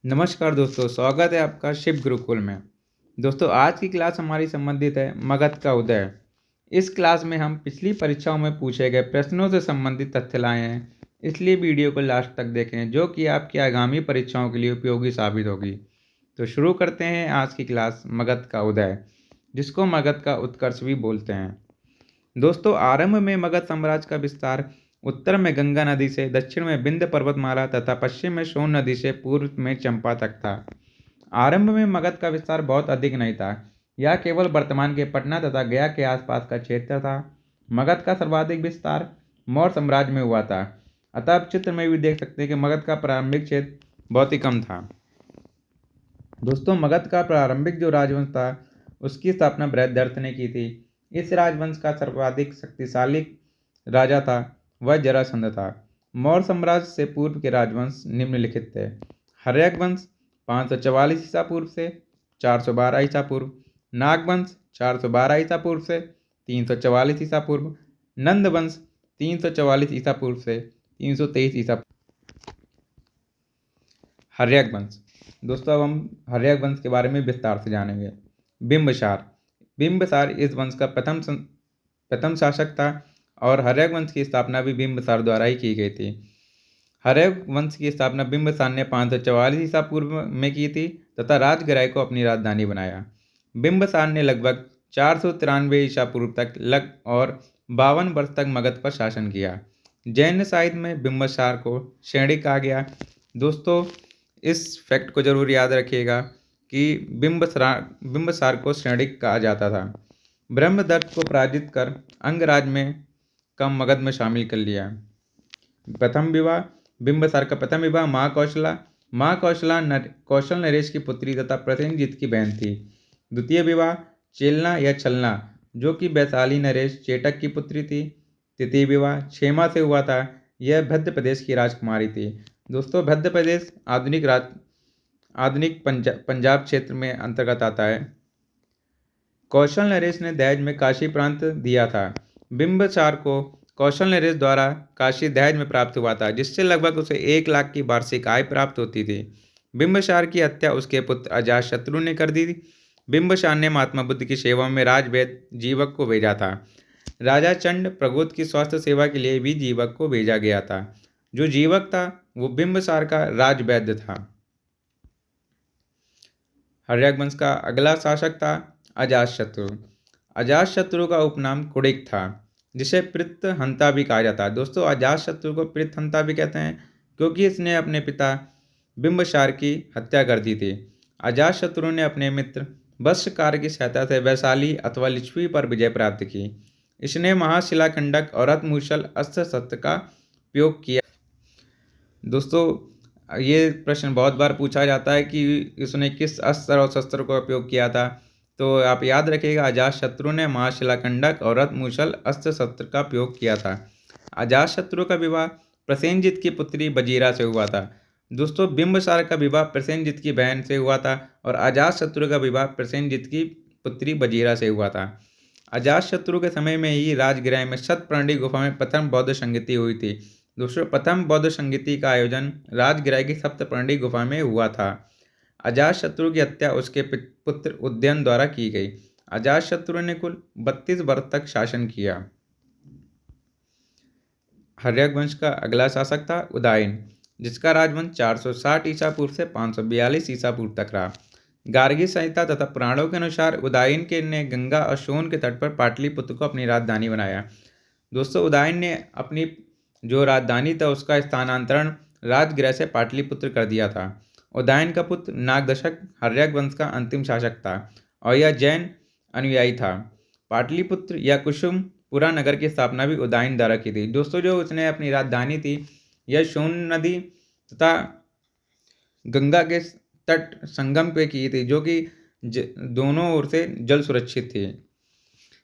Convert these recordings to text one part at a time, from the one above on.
नमस्कार दोस्तों, स्वागत है आपका शिव गुरुकुल में। दोस्तों, आज की क्लास हमारी संबंधित है मगध का उदय। इस क्लास में हम पिछली परीक्षाओं में पूछे गए प्रश्नों से संबंधित तथ्य लाए हैं, इसलिए वीडियो को लास्ट तक देखें, जो कि आपकी आगामी परीक्षाओं के लिए उपयोगी साबित होगी। तो शुरू करते हैं आज की क्लास मगध का उदय, जिसको मगध का उत्कर्ष भी बोलते हैं। दोस्तों, आरंभ में मगध साम्राज्य का विस्तार उत्तर में गंगा नदी से, दक्षिण में विंध्य पर्वतमाला तथा पश्चिम में सोन नदी से, पूर्व में चंपा तक था। आरंभ में मगध का विस्तार बहुत अधिक नहीं था। यह केवल वर्तमान के पटना तथा गया के आसपास का क्षेत्र था। मगध का सर्वाधिक विस्तार मौर्य साम्राज्य में हुआ था। अतः आप चित्र में भी देख सकते हैं कि मगध का प्रारंभिक क्षेत्र बहुत ही कम था। दोस्तों, मगध का प्रारंभिक जो राजवंश था, उसकी स्थापना बृहद्रथ ने की थी। इस राजवंश का सर्वाधिक शक्तिशाली राजा था वह जरासंध था। मौर्य साम्राज्य से पूर्व के राजवंश निम्नलिखित थे। हर्यक वंश 544 ईसा पूर्व से 412 ईसा पूर्व, नागवंश 412 ईसा पूर्व से 344 ईसा पूर्व, नंद वंश 344 ईसा पूर्व से 323 ईसा पूर्व। हर्यक वंश। दोस्तों, अब हम हर्यक वंश के बारे में विस्तार से जानेंगे। बिंबसार। बिंबसार इस वंश का प्रथम शासक था और हर्यक वंश की स्थापना भी बिंबसार द्वारा ही की गई थी। हर्यक वंश की स्थापना बिंबसार ने 544 ईसा पूर्व में की थी तथा राजगृह को अपनी राजधानी बनाया। बिंबसार ने लगभग 493 ईसा पूर्व तक और 52 वर्ष तक मगध पर शासन किया। जैन साहित्य में बिंबसार को शैणिक कहा गया। दोस्तों, इस फैक्ट को जरूर याद रखिएगा कि बिंबसार को शैणिक कहा जाता था। ब्रह्मदत्त को पराजित कर अंगराज में कम मगध में शामिल कर लिया। प्रथम विवाह। बिंबसार का प्रथम विवाह माँ कौशल नरेश की पुत्री तथा प्रसेनजीत की बहन थी। द्वितीय विवाह चेलना या छलना, जो कि वैशाली नरेश चेटक की पुत्री थी। तृतीय विवाह क्षेमा से हुआ था। यह भद्र प्रदेश की राजकुमारी थी। दोस्तों, भद्र प्रदेश आधुनिक पंजाब क्षेत्र में अंतर्गत आता है। कौशल नरेश ने दहेज में काशी प्रांत दिया था। बिंबसार को कौशल नरेश द्वारा काशी दहेज में प्राप्त हुआ था, जिससे लगभग उसे 1 लाख की वार्षिक आय प्राप्त होती थी। बिंबसार की हत्या उसके पुत्र अजातशत्रु ने कर दी थी। बिंबसार ने महात्मा बुद्ध की सेवा में राजवैद्य जीवक को भेजा था। राजा चंड प्रगोत की स्वास्थ्य सेवा के लिए भी जीवक को भेजा गया था। जो जीवक था वो बिंबसार का राजवैद्य था। हर्यक वंश का अगला शासक था अजातशत्रु। अजातशत्रु का उपनाम कुड़िक था, जिसे पृत्रहंता भी कहा जाता है। दोस्तों, अजातशत्रु को पृत्रहंता भी कहते हैं क्योंकि इसने अपने पिता बिंबसार की हत्या कर दी थी। अजातशत्रु ने अपने मित्र वत्सकार की सहायता से वैशाली अथवा लिच्छवी पर विजय प्राप्त की। इसने महाशिलाखंडक और रथमूषल अस्त्र शस्त्र का उपयोग किया। दोस्तों, ये प्रश्न बहुत बार पूछा जाता है कि इसने किस अस्त्र और शस्त्र का उपयोग किया था। तो आप याद रखिएगा, अजातशत्रु ने महाशिलाखंडक और रथमूषल अस्त्र शस्त्र का उपयोग किया था। अजातशत्रु का विवाह प्रसेनजीत की पुत्री बजीरा से हुआ था। दोस्तों, बिंबसार का विवाह प्रसेनजीत की बहन से हुआ था और अजातशत्रु का विवाह प्रसेनजीत की पुत्री बजीरा से हुआ था। अजातशत्रु के समय में ही राजगृह में शतपर्णी गुफा में प्रथम बौद्ध संगीति हुई थी। दूसरों, प्रथम बौद्ध संगीति का आयोजन राजगृह की सप्तपर्णी गुफा में हुआ था। अजातशत्रु की हत्या उसके पुत्र उदयन द्वारा की गई। अजातशत्रु ने कुल 32 वर्ष तक शासन किया। हर्यक वंश का अगला शासक था उदयन, जिसका राजवंश 460 ईसा पूर्व से 542 ईसा पूर्व तक रहा। गार्गी संहिता तथा पुराणों के अनुसार उदयन के ने गंगा और सोन के तट पर पाटलिपुत्र को अपनी राजधानी बनाया। दोस्तों, उदयन ने अपनी जो राजधानी था उसका स्थानांतरण राजगृह से पाटलिपुत्र कर दिया था। उदयन का पुत्र नागदशक हर्यक वंश का अंतिम शासक था और यह जैन अनुयायी था। पाटलिपुत्र या कुसुमपुरा नगर की स्थापना भी उदयन द्वारा की थी। दोस्तों, जो उसने अपनी राजधानी थी यह सोन नदी तथा गंगा के तट संगम पे की थी, जो कि दोनों ओर से जल सुरक्षित थी।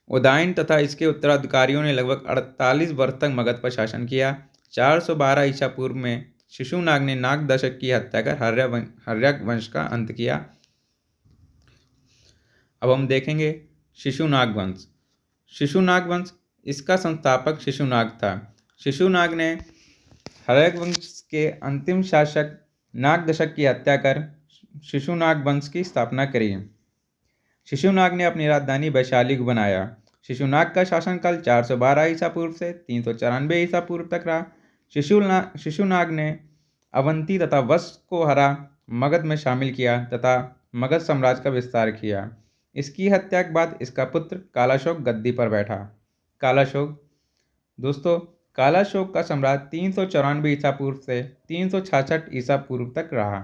उदयन तथा इसके उत्तराधिकारियों ने लगभग 48 वर्ष तक मगध पर शासन किया। 412 ईसा पूर्व में शिशुनाग ने नागदशक की हत्या कर हर्यक वंश का अंत किया। अब हम देखेंगे शिशुनाग वंश। शिशुनाग वंश, इसका संस्थापक शिशुनाग था। शिशुनाग ने हर्यक वंश के अंतिम शासक नाग दशक की हत्या कर शिशुनाग वंश की स्थापना करी। शिशुनाग ने अपनी राजधानी वैशाली को बनाया। शिशुनाग का शासनकाल 412 ईसा पूर्व से 394 ईसा पूर्व तक रहा। शिशुनाग ने अवंती तथा वत्स को हरा, मगध में शामिल किया तथा मगध साम्राज्य का विस्तार किया। इसकी हत्या के बाद इसका पुत्र कालाशोक गद्दी पर बैठा। कालाशोक दोस्तों, कालाशोक का सम्राट 394 ईसा पूर्व से 366 ईसा पूर्व तक रहा।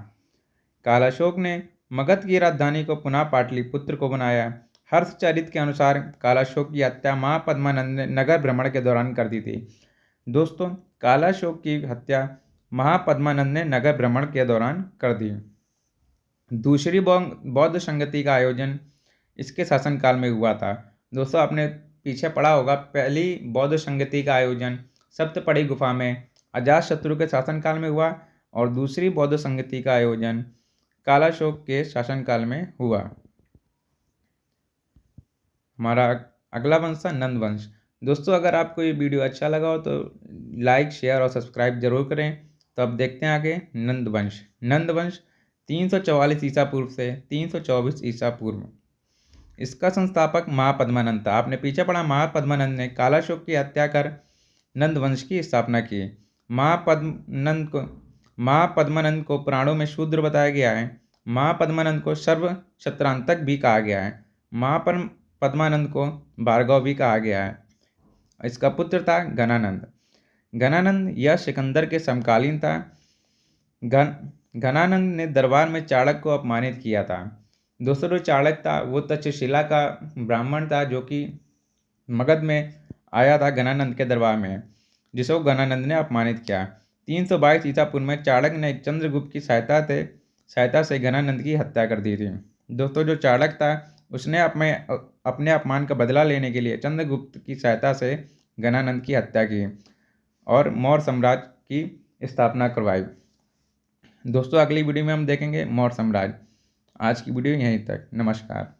कालाशोक ने मगध की राजधानी को पुनः पाटलिपुत्र को बनाया। हर्षचरित के अनुसार कालाशोक की हत्या महापद्मानंद ने नगर भ्रमण के दौरान कर दी थी। दोस्तों, कालाशोक की हत्या महापद्मानंद ने नगर भ्रमण के दौरान कर दी। दूसरी बौद्ध संगति का आयोजन इसके शासनकाल में हुआ था। दोस्तों, आपने पीछे पढ़ा होगा, पहली बौद्ध संगति का आयोजन सप्तपड़ी गुफा में अजातशत्रु के शासनकाल में हुआ और दूसरी बौद्ध संगति का आयोजन कालाशोक के शासनकाल में हुआ। हमारा अगला वंश था नंद वंश। दोस्तों, अगर आपको ये वीडियो अच्छा लगा हो तो लाइक, शेयर और सब्सक्राइब जरूर करें। तो अब देखते हैं आगे नंद वंश। नंद वंश 344 ईसा पूर्व से 324 ईसा पूर्व। इसका संस्थापक महापद्मानंद था। आपने पीछे पढ़ा, महापद्मानंद ने कालाशोक की हत्या कर नंद वंश की स्थापना की। महापद्मानंद को पुराणों में शूद्र बताया गया है। महापद्मानंद को सर्व क्षत्रांतक भी कहा गया है। महापद्मानंद को भार्गव भी कहा गया है। इसका पुत्र था घनानंद। घनानंद यह सिकंदर के समकालीन था। घनानंद ने दरबार में चाणक्य को अपमानित किया था। दोस्तों, जो चाणक्य था वो तक्षशिला का ब्राह्मण था, जो कि मगध में आया था घनानंद के दरबार में, जिसको घनानंद ने अपमानित किया। 322 ईसा पूर्व में चाणक्य ने चंद्रगुप्त की सहायता से घनानंद की हत्या कर दी थी। दोस्तों, जो चाणक्य था उसने अपने अपमान का बदला लेने के लिए चंद्रगुप्त की सहायता से घनानंद की हत्या की और मौर्य साम्राज्य की स्थापना करवाई। दोस्तों, अगली वीडियो में हम देखेंगे मौर्य साम्राज्य। आज की वीडियो यहीं तक। नमस्कार।